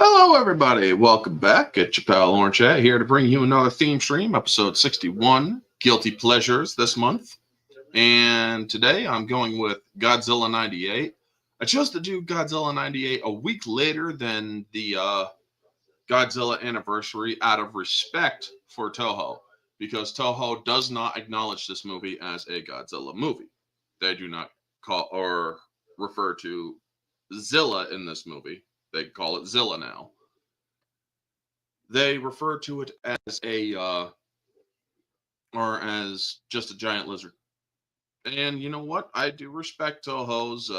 Hello, everybody. Welcome back. It's your pal Orange Chat here to bring you another theme stream, episode 61, Guilty Pleasures this month. And today I'm going with Godzilla 98. I chose to do Godzilla 98 a week later than the Godzilla anniversary out of respect for Toho, because Toho does not acknowledge this movie as a Godzilla movie. They do not call or refer to Zilla in this movie. They call it Zilla now. They refer to it as or as just a giant lizard. And you know what? I do respect Toho's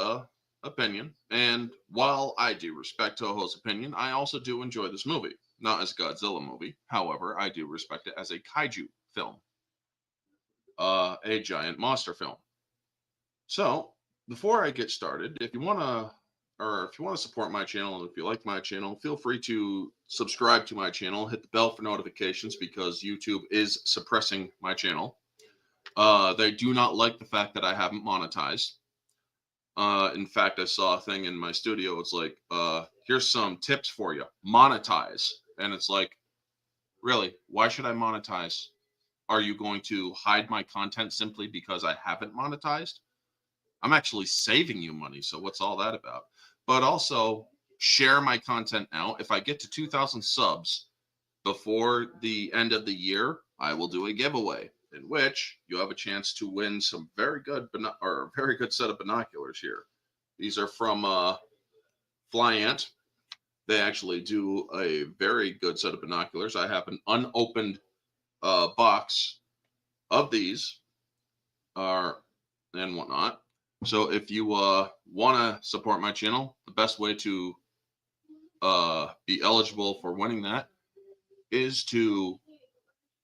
opinion. And while I do respect Toho's opinion, I also do enjoy this movie. Not as a Godzilla movie. However, I do respect it as a kaiju film. A giant monster film. So, before I get started, if you want to support my channel, and if you like my channel, feel free to subscribe to my channel, hit the bell for notifications because YouTube is suppressing my channel. They do not like the fact that I haven't monetized. In fact, I saw a thing in my studio. It's like, here's some tips for you. Monetize. And it's like, really, why should I monetize? Are you going to hide my content simply because I haven't monetized? I'm actually saving you money, so what's all that about? But also, share my content out. If I get to 2,000 subs before the end of the year, I will do a giveaway in which you have a chance to win some very good set of binoculars here. These are from Flyant. They actually do a very good set of binoculars. I have an unopened box of these and whatnot. So if you want to support my channel, the best way to be eligible for winning that is to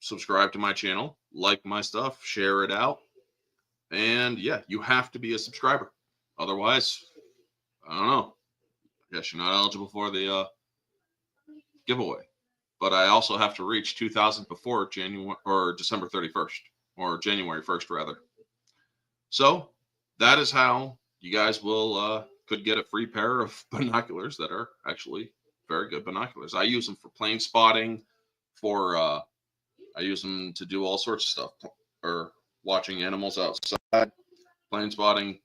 subscribe to my channel, like my stuff, share it out. And yeah, you have to be a subscriber. Otherwise, I don't know. I guess you're not eligible for the giveaway. But I also have to reach 2,000 before January or December 31st or January 1st rather. So that is how you guys will could get a free pair of binoculars that are actually very good binoculars. I use them for plane spotting, I use them to do all sorts of stuff, or watching animals outside, plane spotting,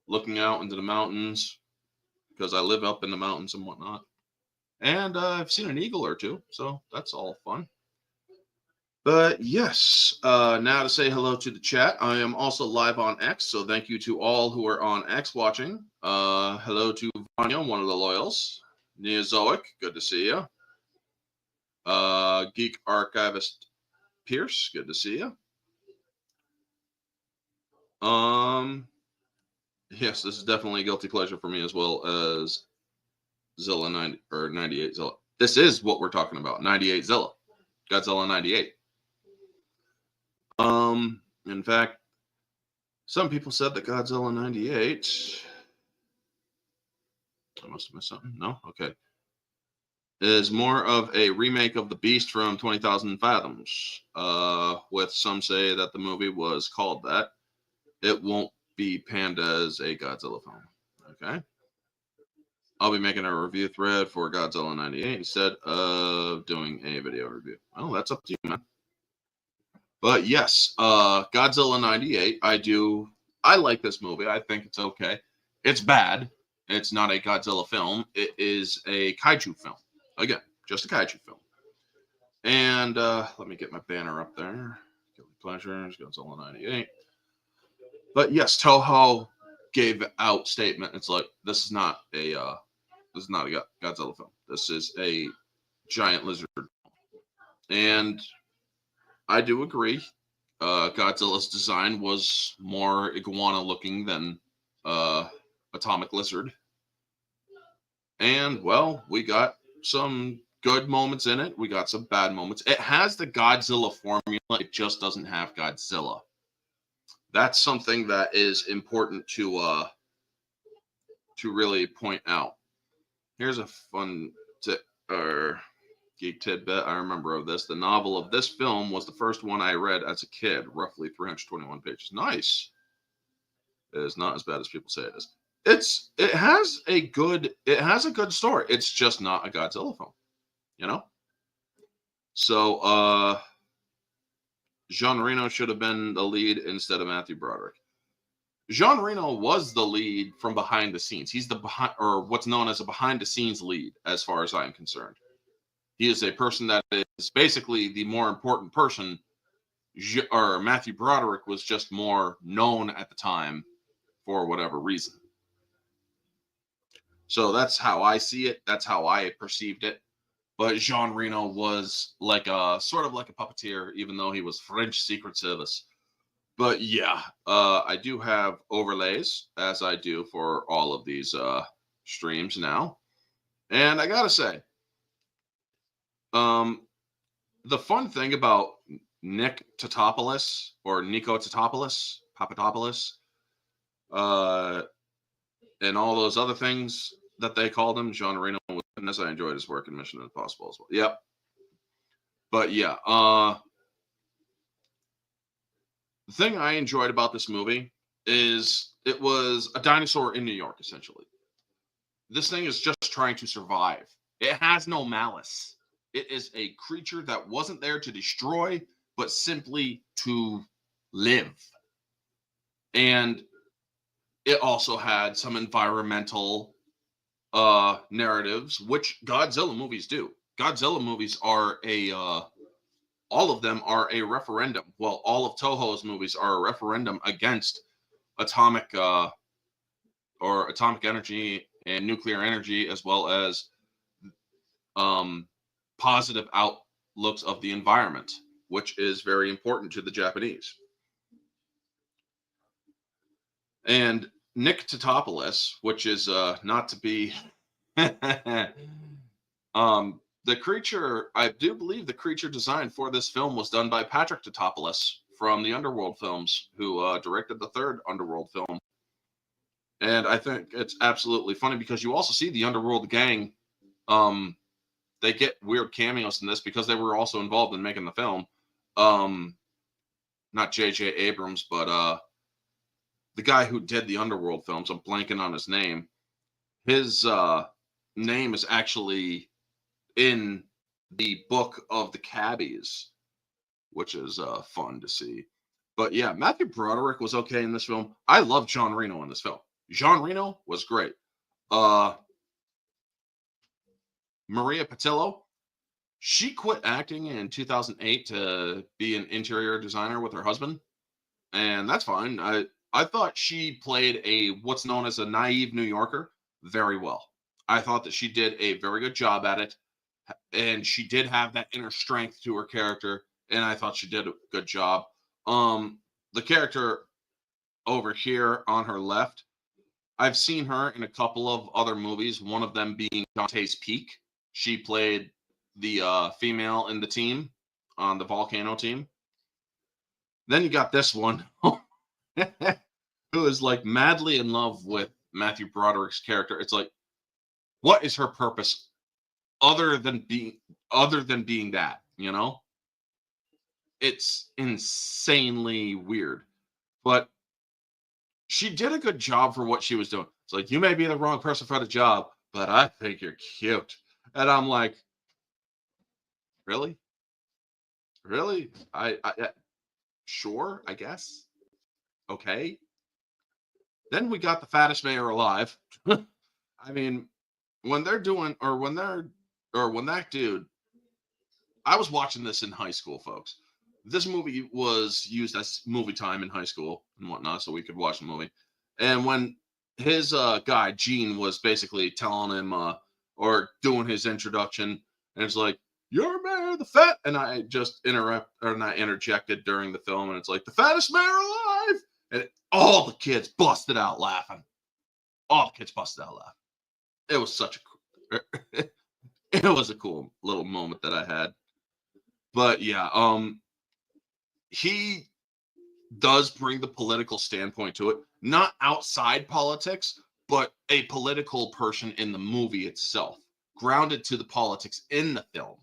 looking out into the mountains, because I live up in the mountains and whatnot. And I've seen an eagle or two, so that's all fun. But yes, now to say hello to the chat. I am also live on X, so thank you to all who are on X watching. Hello to Vanya, one of the loyals. Neozoic, good to see you. Geek Archivist Pierce, good to see you. Yes, this is definitely a guilty pleasure for me as well as Zilla 90 or 98 Zilla. This is what we're talking about, 98 Zilla. Godzilla 98. In fact, some people said that Godzilla 98, I must have missed something. No? Okay. Is more of a remake of The Beast from 20,000 Fathoms. With some say that the movie was called that. It won't be panned as a Godzilla film. Okay. I'll be making a review thread for Godzilla 98 instead of doing a video review. Well, that's up to you, man. But yes, Godzilla 98, I like this movie. I think it's okay. It's bad. It's not a Godzilla film. It is a kaiju film. Again, just a kaiju film. And let me get my banner up there. Guilty Pleasures, Godzilla 98. But yes, Toho gave out statement. It's like, this is not a Godzilla film. This is a giant lizard. And I do agree. Godzilla's design was more iguana looking than atomic lizard. And well, we got some good moments in it. We got some bad moments. It has the Godzilla formula. It just doesn't have Godzilla. That's something that is important to really point out. Here's a fun geek tidbit I remember of this. The novel of this film was the first one I read as a kid, roughly 321 pages. Nice. It is not as bad as people say it is. it has a good story. It's just not a Godzilla film, you know. So Jean Reno should have been the lead instead of Matthew Broderick. Jean Reno was the lead from behind the scenes. He's the behind, or what's known as a behind the scenes lead, as far as I'm concerned. He is a person that is basically the more important person. Or Matthew Broderick was just more known at the time for whatever reason. So that's how I see it. That's how I perceived it. But Jean Reno was like a sort of like a puppeteer, even though he was French Secret Service. But yeah, I do have overlays, as I do for all of these streams now. And I gotta say, the fun thing about Nick Tatopoulos or Nico Papadopoulos, and all those other things that they called him, Jean Reno, as I enjoyed his work in Mission Impossible as well. Yep. But yeah, the thing I enjoyed about this movie is it was a dinosaur in New York, essentially. This thing is just trying to survive. It has no malice. It is a creature that wasn't there to destroy, but simply to live. And it also had some environmental narratives, which Godzilla movies do. Godzilla movies are all of them are a referendum. Well, all of Toho's movies are a referendum against atomic energy and nuclear energy, as well as positive outlooks of the environment, which is very important to the Japanese. And Nick Tatopoulos, which is not to be the creature, I do believe the creature design for this film was done by Patrick Tatopoulos from the Underworld films, who directed the third Underworld film. And I think it's absolutely funny because you also see the Underworld gang. They get weird cameos in this because they were also involved in making the film. Not J.J. Abrams, but the guy who did the Underworld films. I'm blanking on his name. His name is actually in the book of the Cabbies, which is fun to see. But yeah, Matthew Broderick was okay in this film. I love Jean Reno in this film. Jean Reno was great. Maria Patillo, she quit acting in 2008 to be an interior designer with her husband, and that's fine. I thought she played what's known as a naive New Yorker very well. I thought that she did a very good job at it, and she did have that inner strength to her character, and I thought she did a good job. The character over here on her left, I've seen her in a couple of other movies, one of them being Dante's Peak. She played the female in the team, on the volcano team. Then you got this one, who is like madly in love with Matthew Broderick's character. It's like, what is her purpose other than being that, you know? It's insanely weird. But she did a good job for what she was doing. It's like, you may be the wrong person for the job, but I think you're cute. And I'm like, really? Really? I sure, I guess. Okay. Then we got the fattest mayor alive. I mean, when they're doing, or when that dude, I was watching this in high school, folks. This movie was used as movie time in high school and whatnot, so we could watch the movie. And when his guy, Gene, was basically telling him, or doing his introduction, and it's like, you're Mayor the Fat, and I just interjected during the film, and it's like, the fattest mayor alive! And all the kids busted out laughing. All the kids busted out laughing. It was such a it was a cool little moment that I had. But yeah, he does bring the political standpoint to it, not outside politics, but a political person in the movie itself, grounded to the politics in the film,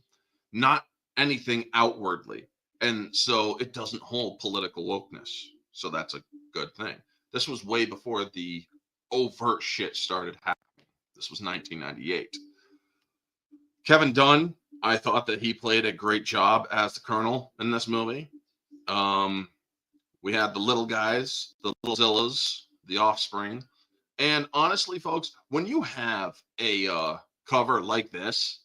not anything outwardly. And so it doesn't hold political wokeness. So that's a good thing. This was way before the overt shit started happening. This was 1998. Kevin Dunn, I thought that he played a great job as the Colonel in this movie. We had the little guys, the little Zillas, the offspring. And honestly, folks, when you have a cover like this,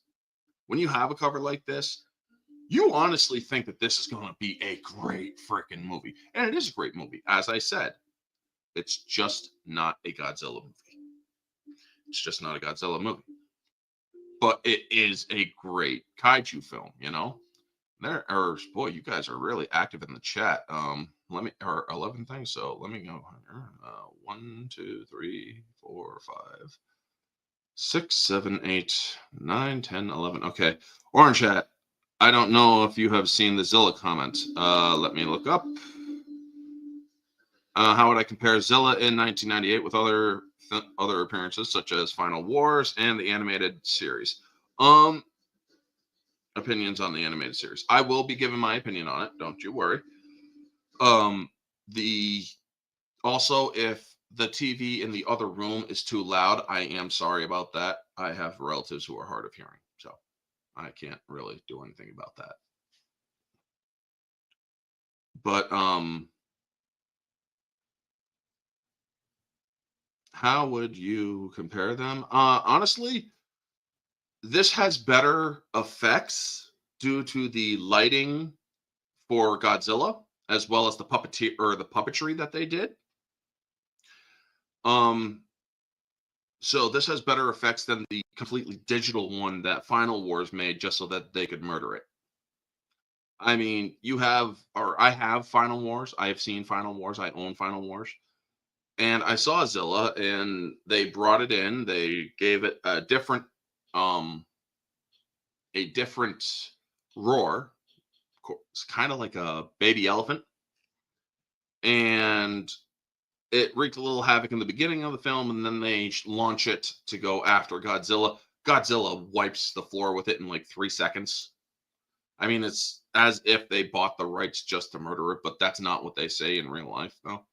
you honestly think that this is going to be a great freaking movie. And it is a great movie. As I said, it's just not a Godzilla movie. It's just not a Godzilla movie. But it is a great kaiju film, you know? Boy, you guys are really active in the chat. Let me, or 11 things. So let me go. 1, 2, 3, 4, 5, 6, 7, 8, 9, 10, 11. Okay. Orange Chat. I don't know if you have seen the Zilla comment. Let me look up. How would I compare Zilla in 1998 with other appearances such as Final Wars and the animated series? Opinions on the animated series. I will be giving my opinion on it. Don't you worry. Also, if the TV in the other room is too loud, I am sorry about that. I have relatives who are hard of hearing, so I can't really do anything about that. But how would you compare them? Honestly, this has better effects due to the lighting for Godzilla, as well as the puppetry that they did. So this has better effects than the completely digital one that Final Wars made just so that they could murder it. I mean, I have Final Wars. I have seen Final Wars. I own Final Wars. And I saw Zilla, and they brought it in. They gave it a different roar. It's kind of like a baby elephant. And it wreaked a little havoc in the beginning of the film, and then they launch it to go after Godzilla. Godzilla wipes the floor with it in like 3 seconds. I mean, it's as if they bought the rights just to murder it, but that's not what they say in real life, though.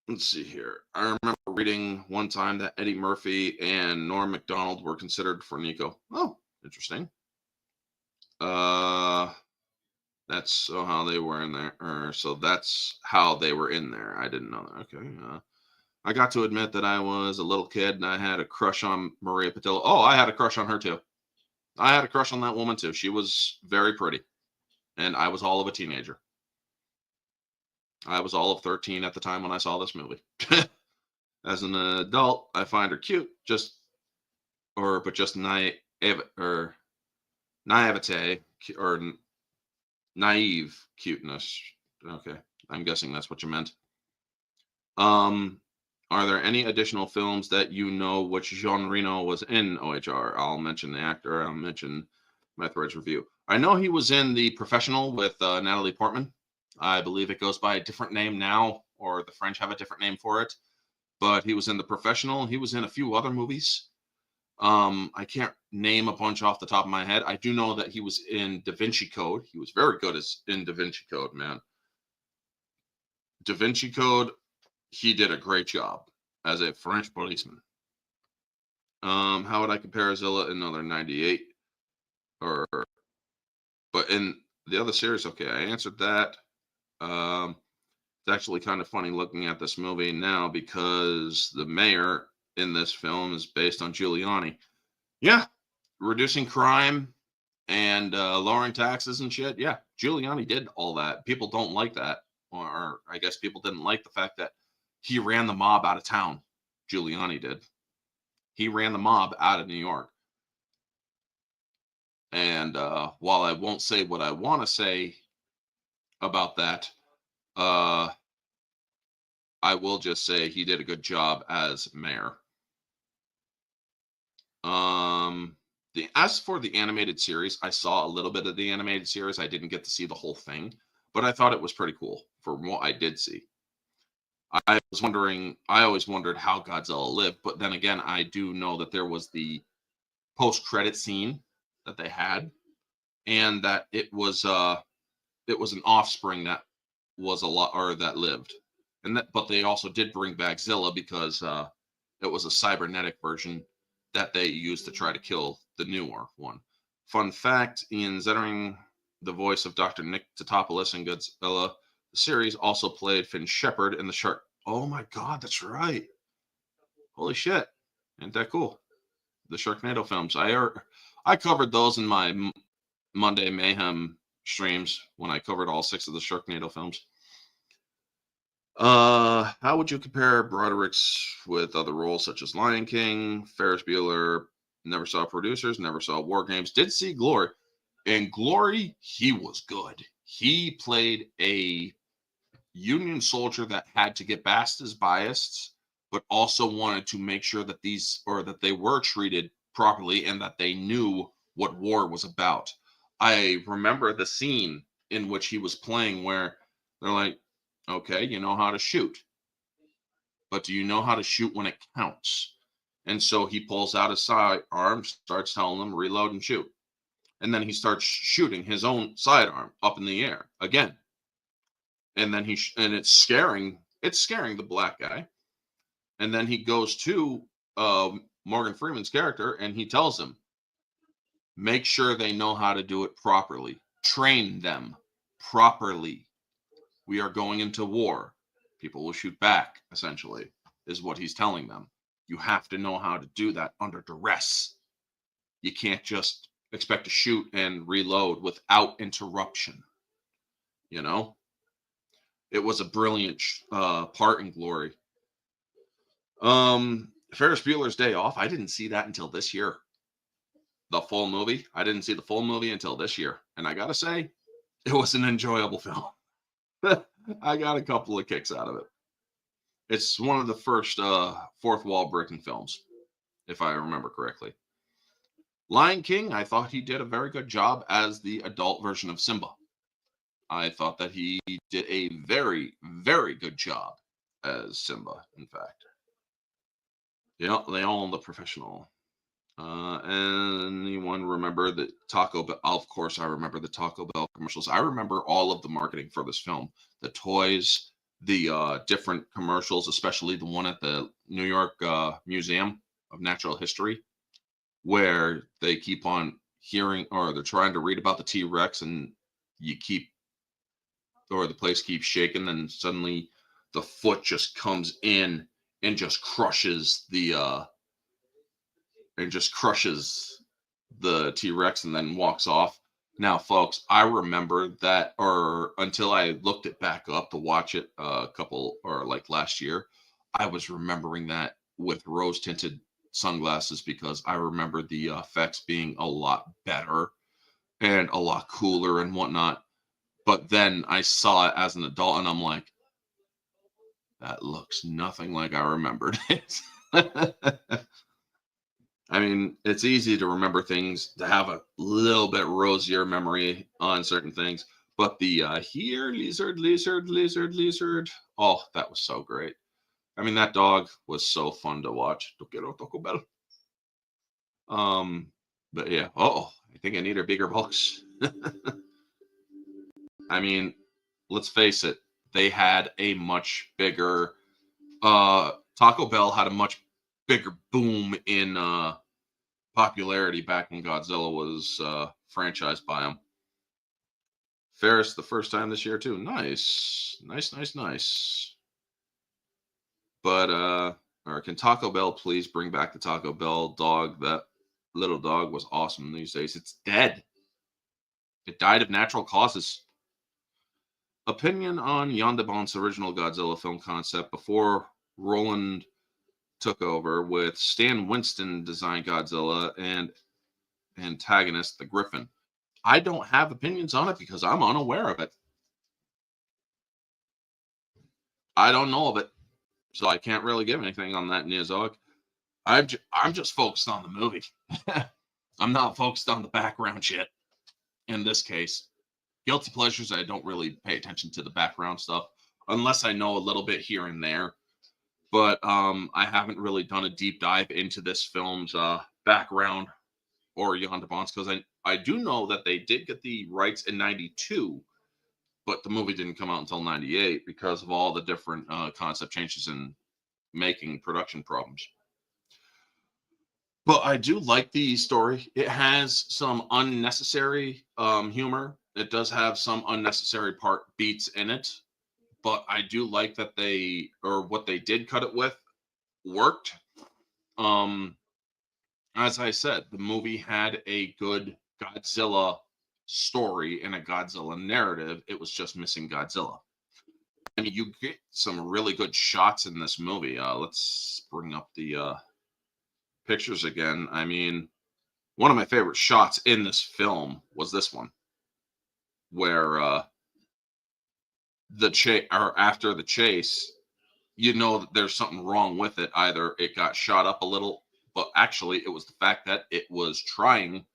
Let's see here. I remember reading one time that Eddie Murphy and Norm Macdonald were considered for Nico. Oh, interesting. That's how they were in there. So that's how they were in there. I didn't know that. Okay. I got to admit that I was a little kid and I had a crush on Maria Patillo. Oh, I had a crush on her too. I had a crush on that woman too. She was very pretty. And I was all of a teenager. I was all of 13 at the time when I saw this movie. As an adult, I find her cute, but just naivete or naive cuteness. Okay, I'm guessing that's what you meant. Are there any additional films that you know which Jean Reno was in OHR? I'll mention the actor. I'll mention my threads review. I know he was in The Professional with Natalie Portman. I believe it goes by a different name now, or the French have a different name for it. But he was in The Professional. He was in a few other movies. I can't name a bunch off the top of my head. I do know that he was in Da Vinci Code. He was very good in Da Vinci Code, man. Da Vinci Code, he did a great job as a French policeman. How would I compare Zilla in another 98? But in the other series, okay, I answered that. It's actually kind of funny looking at this movie now because the mayor in this film is based on Giuliani. Yeah, reducing crime and lowering taxes and shit. Yeah, Giuliani did all that. People don't like that, or I guess people didn't like the fact that he ran the mob out of town. Giuliani did. He ran the mob out of New York. And while I won't say what I want to say about that, I will just say he did a good job as mayor. As for the animated series, I saw a little bit of the animated series. I didn't get to see the whole thing, but I thought it was pretty cool for what I did see. I always wondered how Godzilla lived, but then again, I do know that there was the post-credit scene that they had, and that it was an offspring that was that lived. but they also did bring back Zilla because it was a cybernetic version that they used to try to kill the newer one. Fun fact: Ian Ziering, the voice of Dr. Nick Tatopoulos in Godzilla, the series also played Finn Shepard in the Shark. Oh my God, that's right! Holy shit, ain't that cool? The Sharknado films. I covered those in my Monday Mayhem streams when I covered all 6 of the Sharknado films. How would you compare Broderick's with other roles such as Lion King, Ferris Bueller? Never saw Producers, never saw War Games, did see Glory. In Glory, he was good. He played a Union soldier that had to get past his bias, but also wanted to make sure that that they were treated properly and that they knew what war was about. I remember the scene in which he was playing where they're like, okay, you know how to shoot, but do you know how to shoot when it counts? And so he pulls out his sidearm, starts telling them reload and shoot. And then he starts shooting his own sidearm up in the air again. And then it's scaring the black guy. And then he goes to Morgan Freeman's character and he tells him, make sure they know how to do it properly. Train them properly. We are going into war. People will shoot back, essentially, is what he's telling them. You have to know how to do that under duress. You can't just expect to shoot and reload without interruption. You know? It was a brilliant part in Glory. Ferris Bueller's Day Off. I didn't see that until this year. The full movie. I didn't see the full movie until this year. And I gotta say, it was an enjoyable film. I got a couple of kicks out of it. It's one of the first fourth wall breaking films, if I remember correctly. Lion King, I thought he did a very good job as the adult version of Simba. I thought that he did a very, very good job as Simba, in fact. Yeah, they all look professional. Anyone remember the Taco Bell? Of course, I remember the Taco Bell commercials. I remember all of the marketing for this film. The toys, the different commercials, especially the one at the New York Museum of Natural History, where they keep on hearing, or they're trying to read about the T-Rex, and the place keeps shaking, and suddenly the foot just comes in and just crushes the T-Rex and then walks off. Now, folks, I remember that, or until I looked it back up to watch it last year, I was remembering that with rose-tinted sunglasses because I remember the effects being a lot better and a lot cooler and whatnot. But then I saw it as an adult and I'm like, that looks nothing like I remembered it. I mean, it's easy to remember things, to have a little bit rosier memory on certain things. But the here, lizard. Oh, that was so great. I mean, that dog was so fun to watch. Taco Bell. But yeah. I think I need a bigger box. I mean, let's face it. They had a much bigger. Taco Bell had a much bigger boom in popularity back when Godzilla was franchised by them. Ferris the first time this year too. Nice. But or can Taco Bell please bring back the Taco Bell dog? That little dog was awesome these days. It's dead. It died of natural causes. Opinion on Jan de Bont's original Godzilla film concept before Roland took over, with Stan Winston design Godzilla and antagonist the Griffin. I don't have opinions on it because I'm unaware of it. I don't know of it, so I can't really give anything on that, Neozoic. I'm just focused on the movie. I'm not focused on the background shit. In this case, guilty pleasures, I don't really pay attention to the background stuff unless I know a little bit here and there. But I haven't really done a deep dive into this film's background or Jan de Bont's, because I do know that they did get the rights in '92, but the movie didn't come out until 98 because of all the different concept changes and making production problems. But I do like the story. It has some unnecessary humor. It does have some unnecessary part beats in it, but I do like that they, or what they did cut it with, worked. Um, as I said, the movie had a good Godzilla story and a Godzilla narrative. It was just missing Godzilla. I mean, you get some really good shots in this movie. Let's bring up the pictures again. I mean, one of my favorite shots in this film was this one, where the chase, or after the chase, you know that there's something wrong with it. Either it got shot up a little, but actually it was the fact that it was trying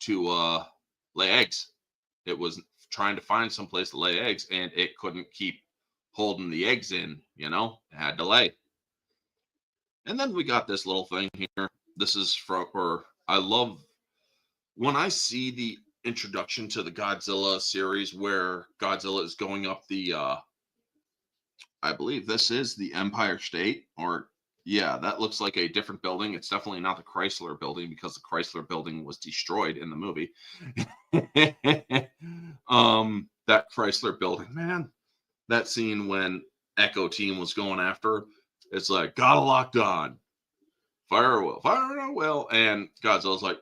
to lay eggs. It was trying to find some place to lay eggs, and it couldn't keep holding the eggs in. You know, it had to lay. And then we got this little thing here. This is from, or I love when I see the introduction to the Godzilla series where Godzilla is going up the I believe this is the Empire State, or yeah, that looks like a different building. It's definitely not the Chrysler building because the Chrysler building was destroyed in the movie. That Chrysler building, man, that scene when Echo Team was going after, it's like, got it locked on. Fire at will. And Godzilla's like,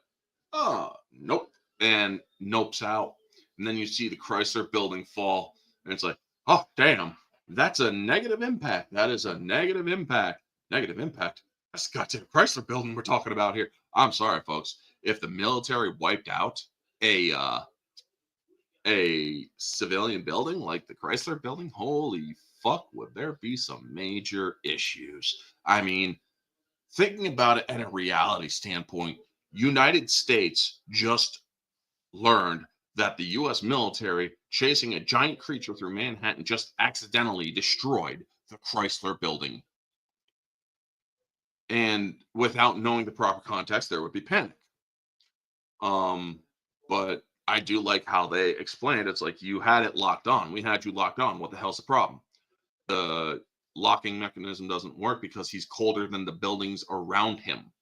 oh, nope. And nopes out. And then you see the Chrysler building fall. And it's like, oh, damn. That's a negative impact. That is a negative impact. Negative impact. That's the goddamn Chrysler building we're talking about here. I'm sorry, folks. If the military wiped out a civilian building like the Chrysler building, holy fuck, would there be some major issues? I mean, thinking about it at a reality standpoint, United States just learned that the U.S. military chasing a giant creature through Manhattan just accidentally destroyed the Chrysler building. And without knowing the proper context, there would be panic. But I do like how they explained it's like, you had it locked on. We had you locked on. What the hell's the problem? The locking mechanism doesn't work because he's colder than the buildings around him.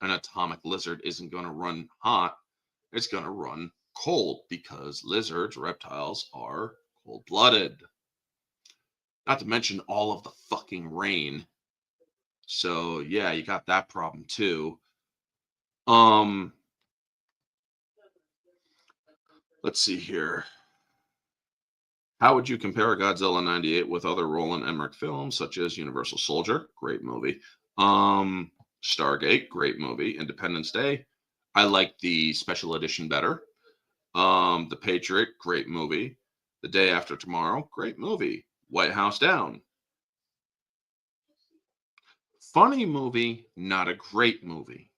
An atomic lizard isn't going to run hot. It's going to run cold because lizards, reptiles are cold-blooded. Not to mention all of the fucking rain. So yeah, you got that problem too. Let's see here. How would you compare Godzilla 98 with other Roland Emmerich films such as Universal Soldier? Great movie. Stargate, great movie. Independence Day, I like the special edition better. The Patriot, great movie. The Day After Tomorrow, great movie. White House Down, funny movie, not a great movie.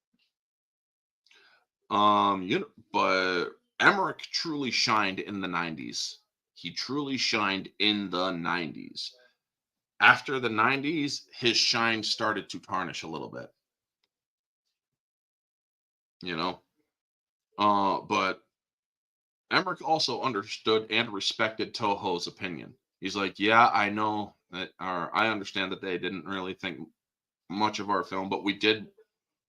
But Emmerich truly shined in the 90s. He truly shined in the 90s. After the 90s, his shine started to tarnish a little bit. You know? But Emmerich also understood and respected Toho's opinion. He's like, yeah, I know that, or I understand that they didn't really think much of our film, but we did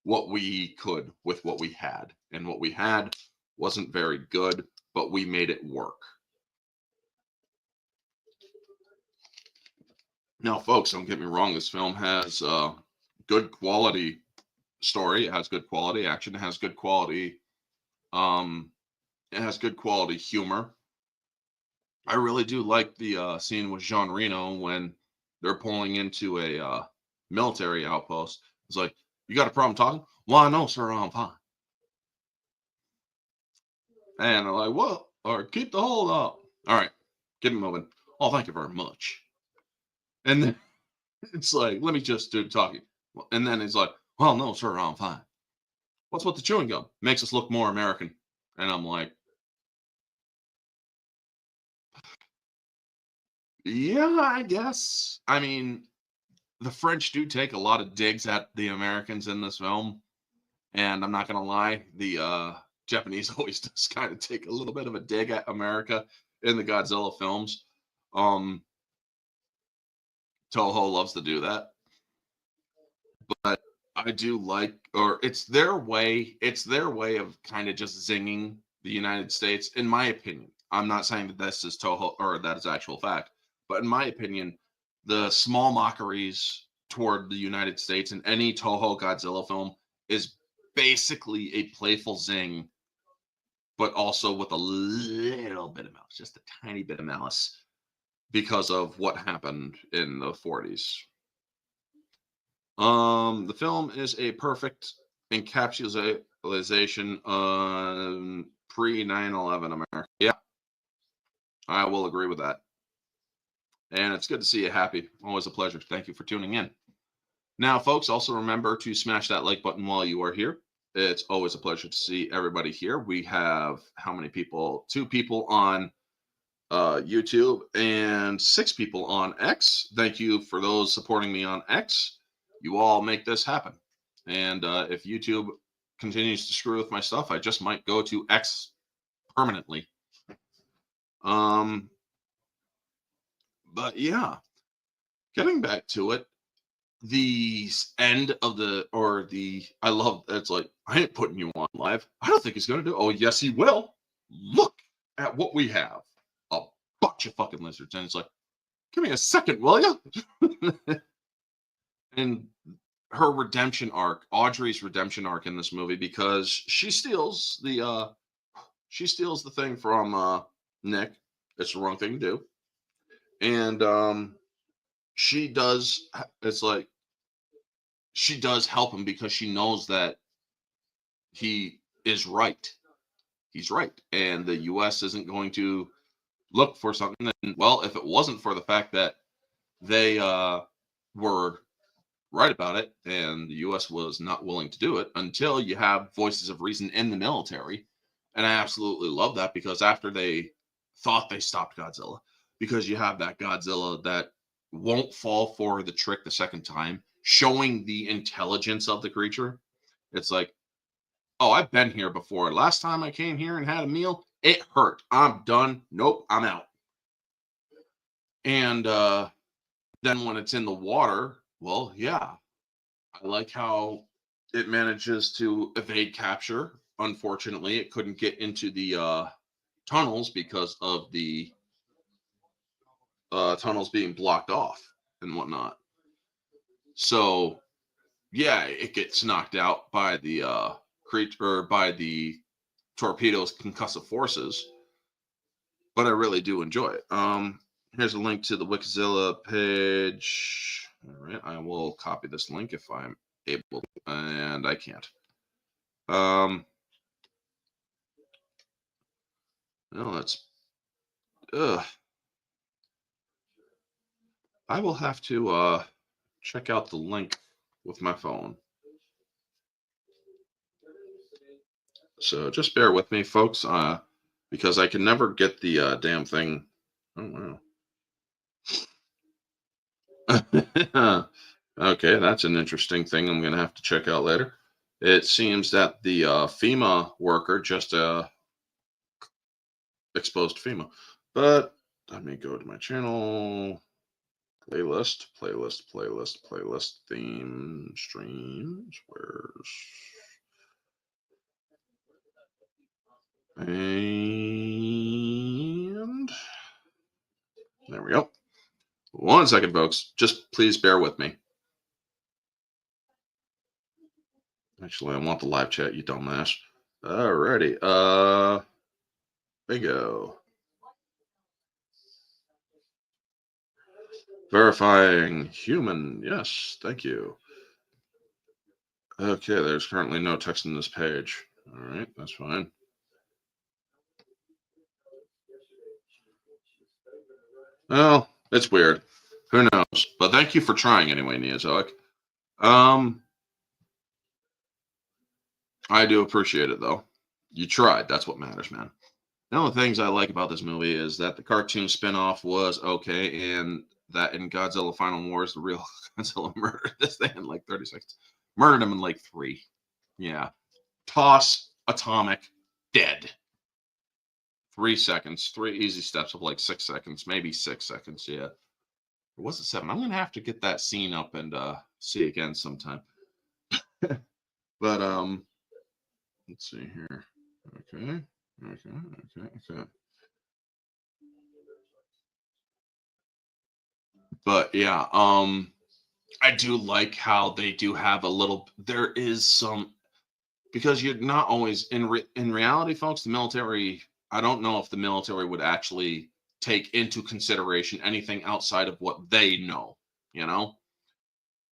what we could with what we had. And what we had wasn't very good, but we made it work. Now, folks, don't get me wrong. This film has good quality story. It has good quality action. It has good quality. It has good quality humor. I really do like the scene with Jean Reno when they're pulling into a military outpost. It's like, you got a problem talking? Why, no, sir, I'm fine. And they're like, what? Or keep the hold up. All right, get him moving. Oh, thank you very much. And then it's like, let me just do talking. And then he's like, well, no, sir, I'm fine. What's with the chewing gum? Makes us look more American. And I'm like, yeah, I guess. I mean, the French do take a lot of digs at the Americans in this film. And I'm not going to lie, the Japanese always does kind of take a little bit of a dig at America. in the Godzilla films. Um, Toho loves to do that, but I do like, or it's their way of kind of just zinging the United States, in my opinion. I'm not saying that this is Toho or that is actual fact, but in my opinion, the small mockeries toward the United States in any Toho Godzilla film is basically a playful zing, but also with a little bit of malice, just a tiny bit of malice, because of what happened in the 40s. The film is a perfect encapsulation on pre 9/11 America. Yeah, I will agree with that. And it's good to see you happy. Always a pleasure. Thank you for tuning in. Now, folks, also remember to smash that like button while you are here. It's always a pleasure to see everybody here. We have how many people? 2 people on YouTube and 6 people on X. Thank you for those supporting me on X. You all make this happen. And if YouTube continues to screw with my stuff, I just might go to X permanently. But yeah, getting back to it, the end of I love it's like, I ain't putting you on live. I don't think he's gonna do. Oh yes, he will. Look at what we have. A bunch of fucking lizards. And it's like, give me a second, will you? And her redemption arc, Audrey's redemption arc in this movie, because she steals the thing from Nick. It's the wrong thing to do. And she does it's like she does help him because she knows that he is right. He's right. And the US isn't going to look for something. And well, if it wasn't for the fact that they were right about it and the US was not willing to do it, until you have voices of reason in the military. And I absolutely love that, because after they thought they stopped Godzilla, because you have that Godzilla that won't fall for the trick the second time, showing the intelligence of the creature. It's like, oh, I've been here before. Last time I came here and had a meal, it hurt. I'm done. Nope, I'm out. And then when it's in the water, well, yeah, I like how it manages to evade capture. Unfortunately, it couldn't get into the tunnels because of the tunnels being blocked off and whatnot. So, yeah, it gets knocked out by the creature, or by the torpedo's concussive forces. But I really do enjoy it. Here's a link to the Wikizilla page. All right, I will copy this link if I'm able, and I can't. No, that's. I will have to check out the link with my phone. So just bear with me, folks, because I can never get the damn thing. Oh wow. Okay, that's an interesting thing I'm going to have to check out later. It seems that the FEMA worker just exposed FEMA. But let me go to my channel. Playlist, theme, streams. And there we go. 1 second, folks. Just please bear with me. Actually, I want the live chat, you dumbass. Alrighty. Bingo. Verifying human. Yes, thank you. Okay, there's currently no text in this page. All right, that's fine. Well, it's weird. Who knows? But thank you for trying anyway, Neozoic. I do appreciate it, though. You tried. That's what matters, man. One of the things I like about this movie is that the cartoon spinoff was okay, and that in Godzilla Final Wars, the real Godzilla murdered this thing in like 30 seconds. Murdered him in like 3. Yeah. Toss, atomic, dead. 3 seconds, 3 easy steps of like 6 seconds, maybe 6 seconds. Yeah. Or was it 7? I'm gonna have to get that scene up and see again sometime. But let's see here. Okay. Okay. Okay. Okay. But yeah, I do like how they do have a little. There is some, because you're not always in reality, folks. The military. I don't know if the military would actually take into consideration anything outside of what they know. You know,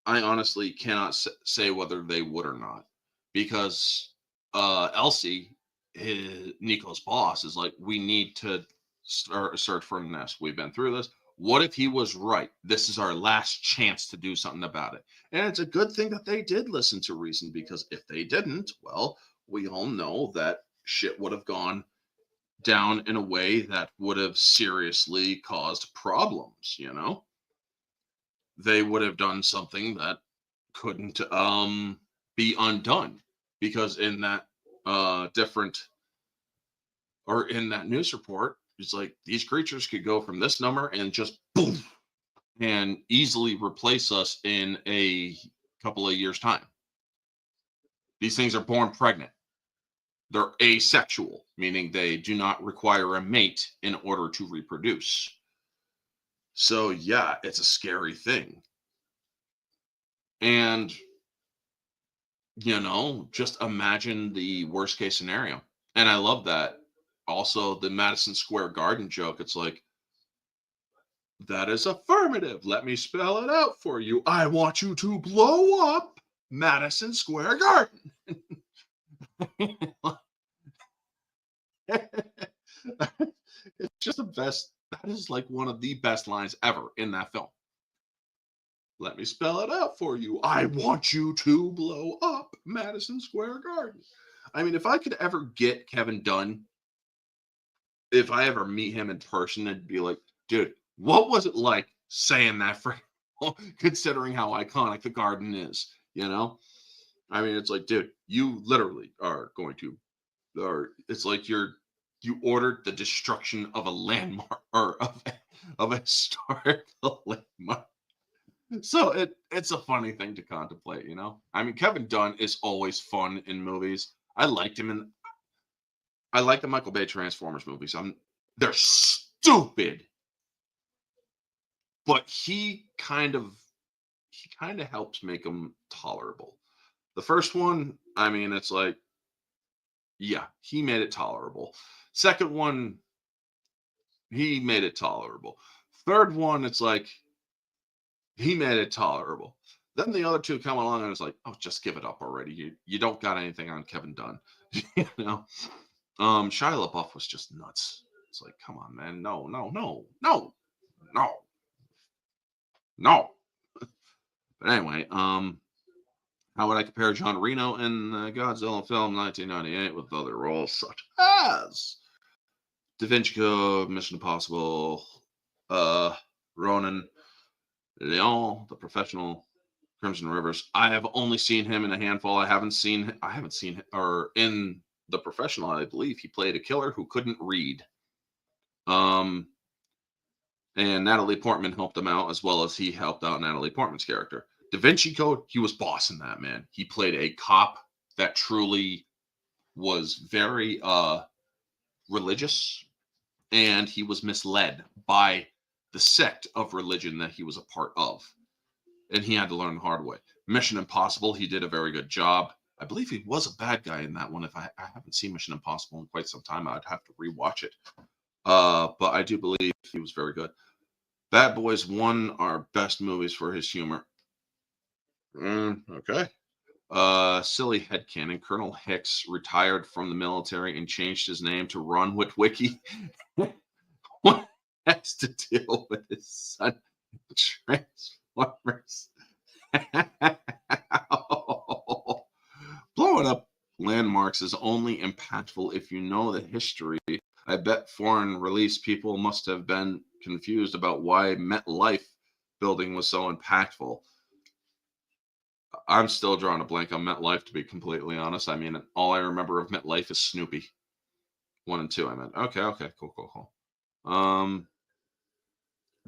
I honestly cannot say whether they would or not, because Elsie, Nico's boss, is like, we need to start a search for the nest. We've been through this. What if he was right? This is our last chance to do something about it. And it's a good thing that they did listen to reason, because if they didn't, well, we all know that shit would have gone down in a way that would have seriously caused problems, you know? They would have done something that couldn't be undone, because in that different, or in that news report, it's like these creatures could go from this number and just boom and easily replace us in a couple of years time. These things are born pregnant. They're asexual, meaning they do not require a mate in order to reproduce. So yeah, it's a scary thing. And just imagine the worst case scenario. And I love that. Also, the Madison Square Garden joke, it's like, that is affirmative. Let me spell it out for you. I want you to blow up Madison Square Garden. It's just the best. That is like one of the best lines ever in that film. Let me spell it out for you. I want you to blow up Madison Square Garden. I mean, if I could ever get Kevin Dunn, if I ever meet him in person, and be like, dude, what was it like saying that for considering how iconic the garden is, you know? I mean, it's like, dude, you literally are going to, or it's like you ordered the destruction of a landmark, or of a historical landmark. So it's a funny thing to contemplate, you know? I mean, Kevin Dunn is always fun in movies. I like the Michael Bay Transformers movies. They're stupid, but he kind of helps make them tolerable. The first one, I mean, it's like, yeah, he made it tolerable. Second one, he made it tolerable. Third one, it's like, he made it tolerable. Then the other two come along and it's like, oh, just give it up already. You don't got anything on Kevin Dunn. you know? Shia LaBeouf was just nuts. It's like, come on, man. No, no, no, no, no, no. But anyway, how would I compare John Reno in the Godzilla film 1998 with other roles such as Da Vinci Code, Mission Impossible, Ronan, Leon, The Professional, Crimson Rivers? I have only seen him in a handful. I haven't seen, or in The Professional, I believe he played a killer who couldn't read. And Natalie Portman helped him out, as well as he helped out Natalie Portman's character. Da Vinci Code, he was boss in that, man. He played a cop that truly was very religious, and he was misled by the sect of religion that he was a part of. And he had to learn the hard way. Mission Impossible, he did a very good job. I believe he was a bad guy in that one. If I haven't seen Mission Impossible in quite some time, I'd have to rewatch it. But I do believe he was very good. Bad Boys 1 are best movies for his humor. Okay. Silly headcanon. Colonel Hicks retired from the military and changed his name to Ron Witwicky. What has to deal with his son Transformers? Blowing up landmarks is only impactful if you know the history. I bet foreign release people must have been confused about why MetLife building was so impactful. I'm still drawing a blank on MetLife, to be completely honest. I mean, all I remember of MetLife is Snoopy. 1 and 2, I meant. Okay, cool. Um,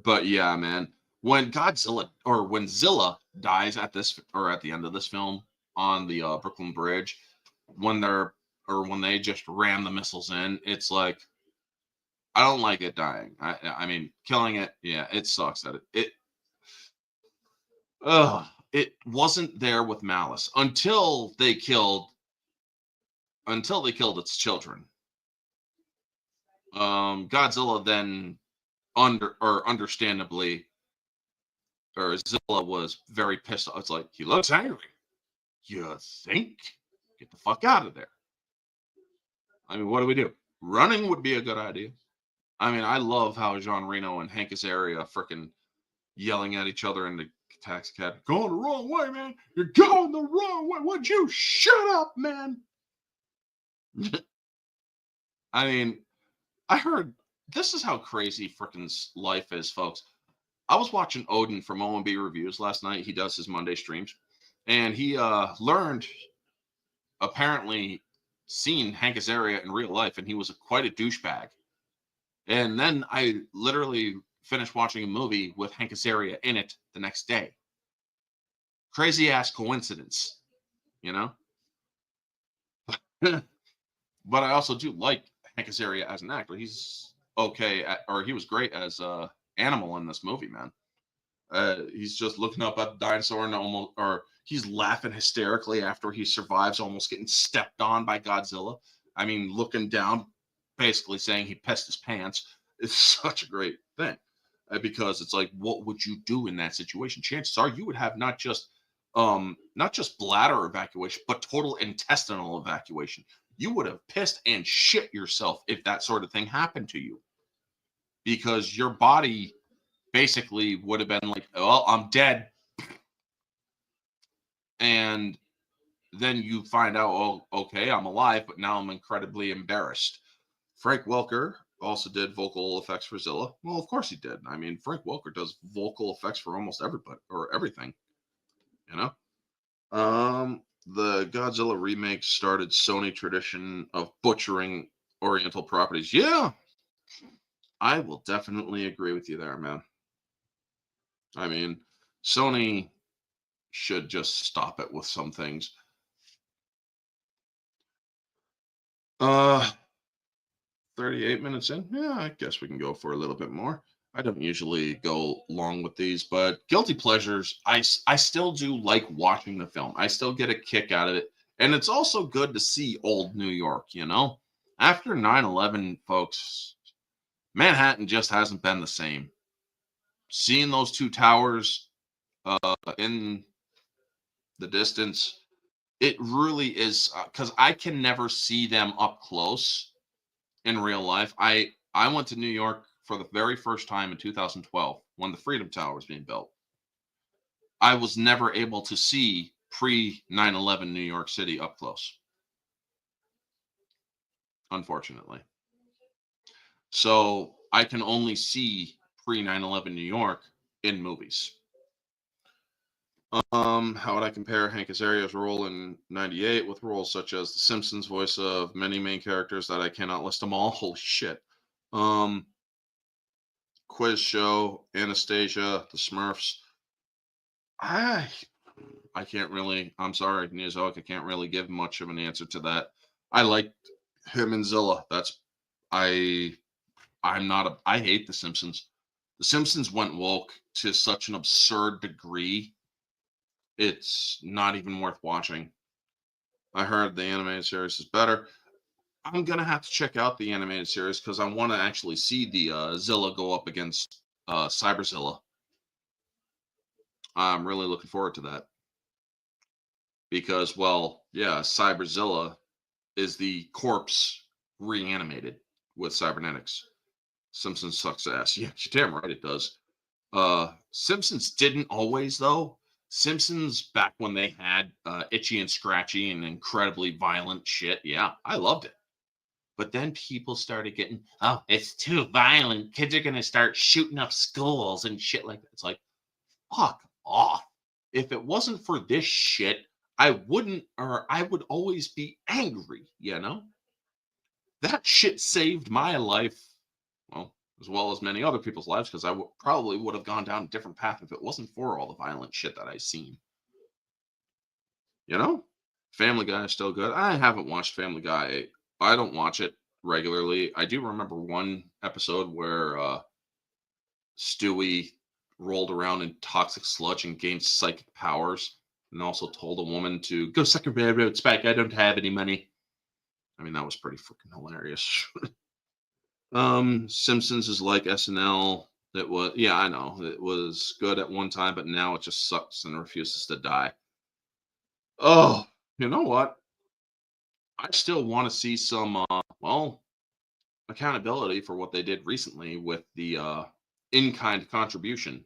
but yeah, man, when Godzilla or when Zilla dies at this or at the end of this film on the Brooklyn Bridge, when they're or when they just ram the missiles in, it's like I don't like it dying. I mean, killing it, yeah, it sucks that it wasn't there with malice until they killed its children. Godzilla then understandably, or Zilla was very pissed off. It's like, he looks angry. You think? Get the fuck out of there. I mean, what do we do? Running would be a good idea. I mean, I love how Jean Reno and Hank Azaria freaking yelling at each other in the taxi cab. Going the wrong way, man. You're going the wrong way. Would you shut up, man? I mean, I heard this is how crazy freaking life is, folks. I was watching Odin from O&B Reviews last night. He does his Monday streams. And he learned, apparently, seen Hank Azaria in real life, and he was quite a douchebag. And then I literally finished watching a movie with Hank Azaria in it the next day. Crazy ass coincidence, you know? But I also do like Hank Azaria as an actor. He's okay, or he was great as Animal in this movie, man. He's just looking up at the dinosaur and or he's laughing hysterically after he survives almost getting stepped on by Godzilla. I mean, looking down, basically saying he pissed his pants. It's such a great thing because it's like, what would you do in that situation? Chances are you would have not just bladder evacuation, but total intestinal evacuation. You would have pissed and shit yourself if that sort of thing happened to you, because your body basically would have been like, well, I'm dead. And then you find out, oh, okay, I'm alive, but now I'm incredibly embarrassed. Frank Welker also did vocal effects for Zilla. Well, of course he did. I mean, Frank Welker does vocal effects for almost everybody or everything, you know? The Godzilla remake started Sony tradition of butchering Oriental properties. Yeah, I will definitely agree with you there, man. I mean, Sony should just stop it with some things. 38 minutes in. Yeah, I guess we can go for a little bit more. I don't usually go long with these, but guilty pleasures, I still do like watching the film. I still get a kick out of it. And it's also good to see old New York, you know? After 9/11, folks, Manhattan just hasn't been the same. Seeing those two towers in the distance, it really is, because I can never see them up close in real life. I went to New York for the very first time in 2012 when the Freedom Tower was being built. I was never able to see pre 9/11 New York City up close, unfortunately. So I can only see pre 9/11 New York in movies. How would I compare Hank Azaria's role in '98 with roles such as The Simpsons, voice of many main characters that I cannot list them all? Holy shit. Um, Quiz Show, Anastasia, The Smurfs. I I can't really. I'm sorry, Neozoic. I can't really give much of an answer to that. I like him and Zilla. I. I'm not a. I hate The Simpsons. The Simpsons went woke to such an absurd degree. It's not even worth watching. I heard the animated series is better. I'm gonna have to check out the animated series because I want to actually see the Zilla go up against Cyberzilla. I'm really looking forward to that because, well, yeah, Cyberzilla is the corpse reanimated with cybernetics. Simpsons sucks ass. Yeah, you're damn right it does. Simpsons didn't always though. Simpsons back when they had Itchy and Scratchy and incredibly violent shit. Yeah, I loved it. But then people started getting, oh, it's too violent. Kids are gonna start shooting up schools and shit like that. It's like, fuck off. If it wasn't for this shit, I wouldn't, or I would always be angry, you know? That shit saved my life, well, as well as many other people's lives, because probably would have gone down a different path if it wasn't for all the violent shit that I seen. You know, Family Guy is still good. I haven't watched Family Guy. I don't watch it regularly. I do remember one episode where Stewie rolled around in toxic sludge and gained psychic powers, and also told a woman to go suck your railroad spike. I don't have any money. I mean, that was pretty freaking hilarious. Simpsons is like SNL. It was, yeah, I know it was good at one time, but now it just sucks and refuses to die. Oh, you know what? I still want to see some, well, accountability for what they did recently with the in-kind contribution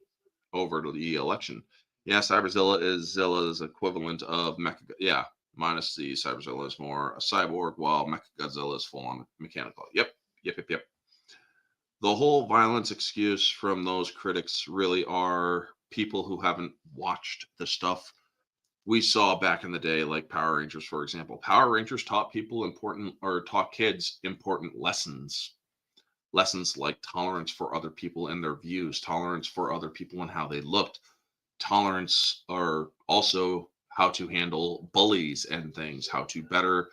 over to the election. Yeah, Cyberzilla is Zilla's equivalent of Mecha. Yeah, minus the Cyberzilla is more a cyborg, while Mechagodzilla is full on mechanical. Yep. The whole violence excuse from those critics really are people who haven't watched the stuff we saw back in the day, like Power Rangers, for example. Power Rangers taught people important, or taught kids important lessons. Lessons like tolerance for other people and their views, tolerance for other people and how they looked, tolerance, or also how to handle bullies and things, how to better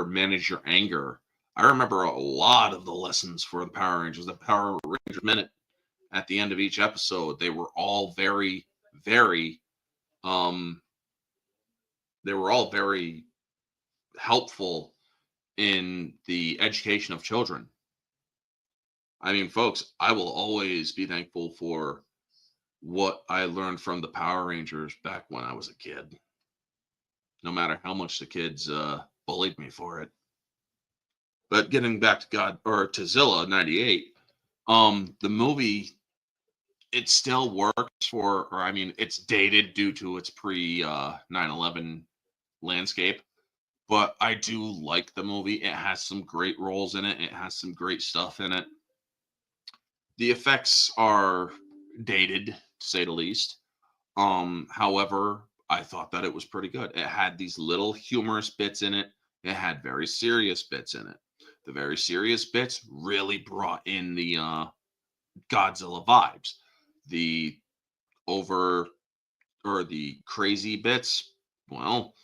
manage your anger. I remember a lot of the lessons for the Power Rangers, the Power Ranger Minute at the end of each episode. They were all very, um, they were all very helpful in the education of children. I mean, folks, I will always be thankful for what I learned from the Power Rangers back when I was a kid, no matter how much the kids bullied me for it. But getting back to God or to Zilla '98, the movie, it still works for, or I mean, it's dated due to its pre 9/11 landscape. But I do like the movie. It has some great roles in it. It has some great stuff in it. The effects are dated, to say the least. However, I thought that it was pretty good. It had these little humorous bits in it. It had very serious bits in it. The very serious bits really brought in the Godzilla vibes. The over, or the crazy bits, well,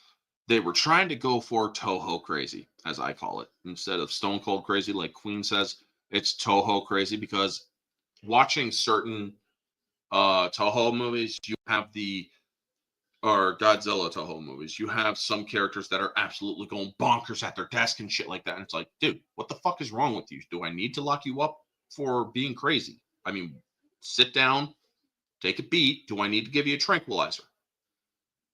they were trying to go for Toho crazy, as I call it. Instead of Stone Cold crazy, like Queen says, it's Toho crazy, because watching certain Toho movies, you have the, or Godzilla Toho movies, you have some characters that are absolutely going bonkers at their desk and shit like that. And it's like, dude, what the fuck is wrong with you? Do I need to lock you up for being crazy? I mean, sit down, take a beat. Do I need to give you a tranquilizer?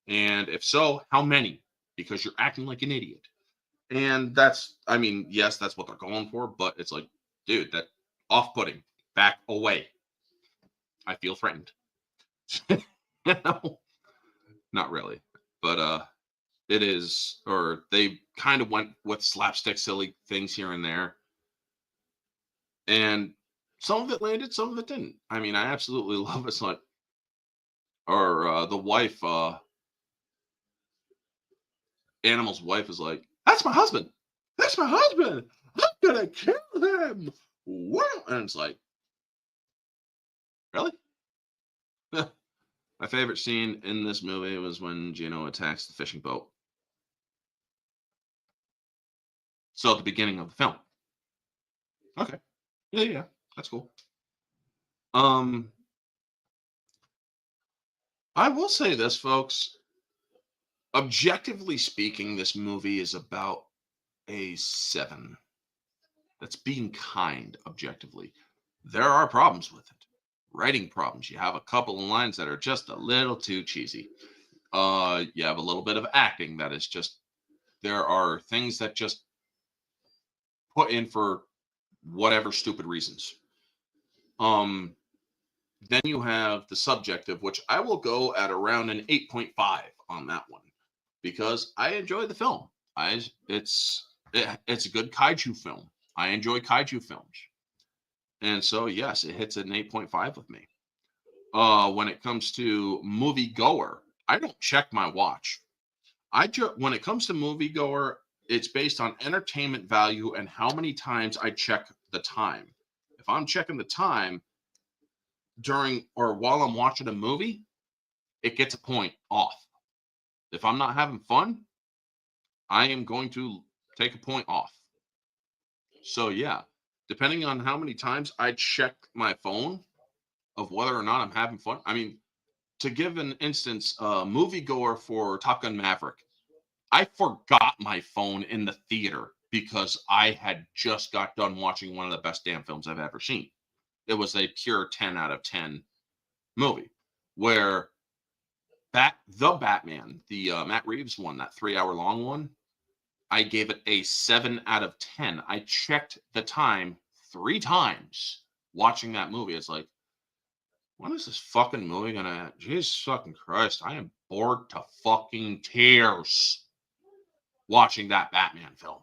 And if so, how many? Because you're acting like an idiot. And that's, I mean, yes, that's what they're going for, but it's like, dude, that off putting, back away. I feel threatened. You know? Not really. But it is, or they kind of went with slapstick silly things here and there. And some of it landed, some of it didn't. I mean, I absolutely love it. Like, or the wife, Animal's wife is like, that's my husband. That's my husband. I'm gonna kill him. Wow. And it's like, really? My favorite scene in this movie was when Gino attacks the fishing boat. So at the beginning of the film. Okay. Yeah. That's cool. Um, I will say this, folks. Objectively speaking, this movie is about a 7. That's being kind, objectively. There are problems with it. Writing problems. You have a couple of lines that are just a little too cheesy. You have a little bit of acting that is just, there are things that just put in for whatever stupid reasons. Um, then you have the subjective, which I will go at around an 8.5 on that one, because I enjoy the film. It's a good kaiju film. I enjoy kaiju films, and so yes, it hits an 8.5 with me. When it comes to movie goer, I don't check my watch. When it comes to movie goer, it's based on entertainment value and how many times I check the time. If I'm checking the time during or while I'm watching a movie, it gets a point off. If I'm not having fun, I am going to take a point off. So yeah, depending on how many times I check my phone of whether or not I'm having fun. I mean, to give an instance, moviegoer for Top Gun Maverick, I forgot my phone in the theater because I had just got done watching one of the best damn films I've ever seen. It was a pure 10 out of 10 movie where the Batman, the Matt Reeves one, that 3 hour long one, I gave it a 7 out of 10. I checked the time 3 times watching that movie. It's like, when is this fucking movie gonna end? Jesus fucking Christ, I am bored to fucking tears watching that Batman film.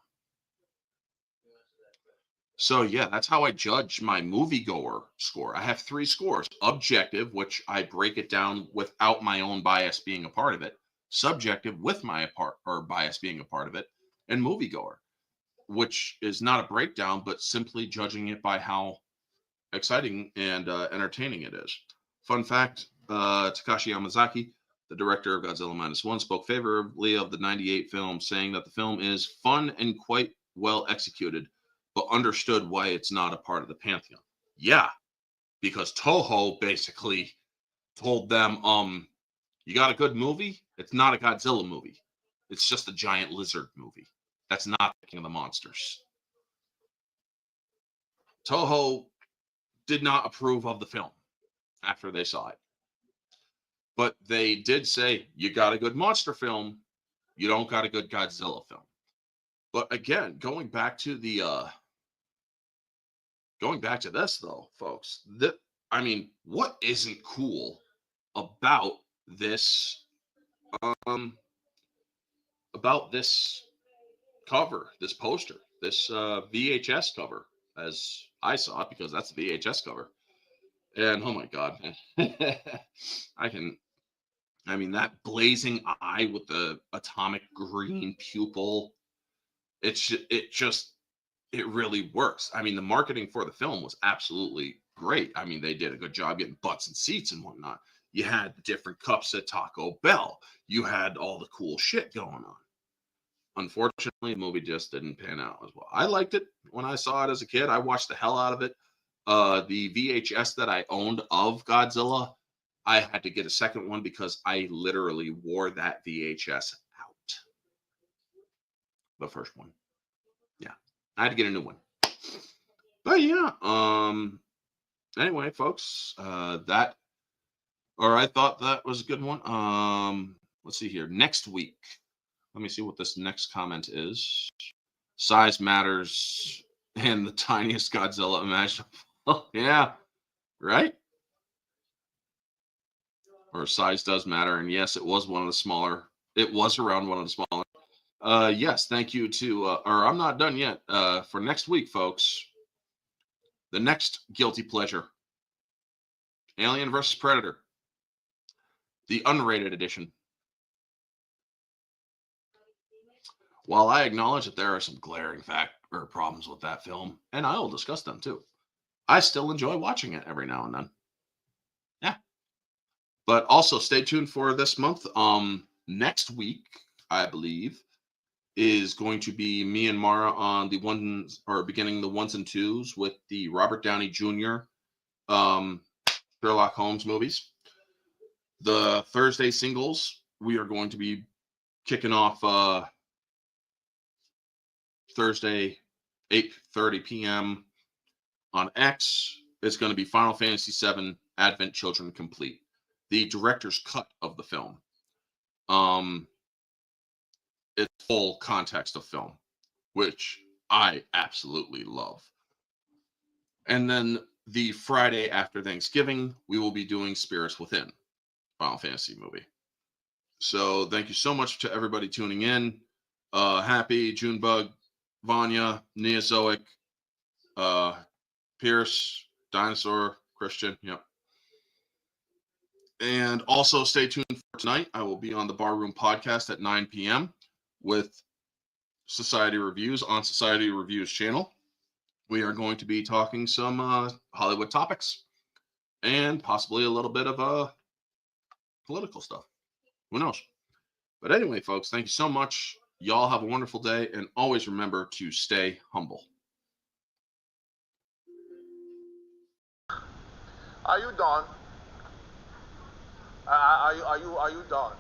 So yeah, that's how I judge my moviegoer score. I have 3 scores: objective, which I break it down without my own bias being a part of it; subjective, with my bias being a part of it; and moviegoer, which is not a breakdown, but simply judging it by how exciting and entertaining it is. Fun fact: Takashi Yamazaki, the director of Godzilla Minus One, spoke favorably of the '98 film, saying that the film is fun and quite well executed, but understood why it's not a part of the pantheon. Yeah, because Toho basically told them, you got a good movie? It's not a Godzilla movie. It's just a giant lizard movie. That's not King of the Monsters. Toho did not approve of the film after they saw it. But they did say, you got a good monster film, you don't got a good Godzilla film. But again, going back to this though, folks, I mean, what isn't cool about this cover, this poster, this VHS cover, as I saw it, because that's the VHS cover. And oh my God, I mean, that blazing eye with the atomic green pupil, it really works. I mean, the marketing for the film was absolutely great. I mean, they did a good job getting butts and seats and whatnot. You had the different cups at Taco Bell. You had all the cool shit going on. Unfortunately, the movie just didn't pan out as well. I liked it when I saw it as a kid. I watched the hell out of it. The VHS that I owned of Godzilla, I had to get a second one because I literally wore that VHS out. The first one. Yeah. I had to get a new one. But yeah, anyway, folks, I thought that was a good one. Let's see here. Next week. Let me see what this next comment is. Size matters and the tiniest Godzilla imaginable. Yeah, right? Or size does matter. And yes, it was one of the smaller. It was around one of the smaller. Yes, thank you to, or I'm not done yet. For next week, folks, the next guilty pleasure, Alien versus Predator, the unrated edition. While I acknowledge that there are some glaring problems with that film, and I will discuss them too, I still enjoy watching it every now and then. Yeah. But also stay tuned for this month. Next week, I believe, is going to be me and Mara on the ones, or beginning the 1s and 2s with the Robert Downey Jr. Sherlock Holmes movies. The Thursday singles, we are going to be kicking off Thursday, 8:30 p.m. on X. It's going to be Final Fantasy VII Advent Children Complete, the director's cut of the film. It's full context of film, which I absolutely love. And then the Friday after Thanksgiving, we will be doing Spirits Within, Final Fantasy movie. So thank you so much to everybody tuning in. Happy, Junebug, Vanya, Neozoic, Pierce, Dinosaur, Christian. Yep. And also stay tuned for tonight. I will be on the Barroom Podcast at 9 p.m. with Society Reviews on Society Reviews channel. We are going to be talking some Hollywood topics and possibly a little bit of political stuff. Who knows? But anyway, folks, thank you so much. Y'all have a wonderful day, and always remember to stay humble. Are you done? Are you done?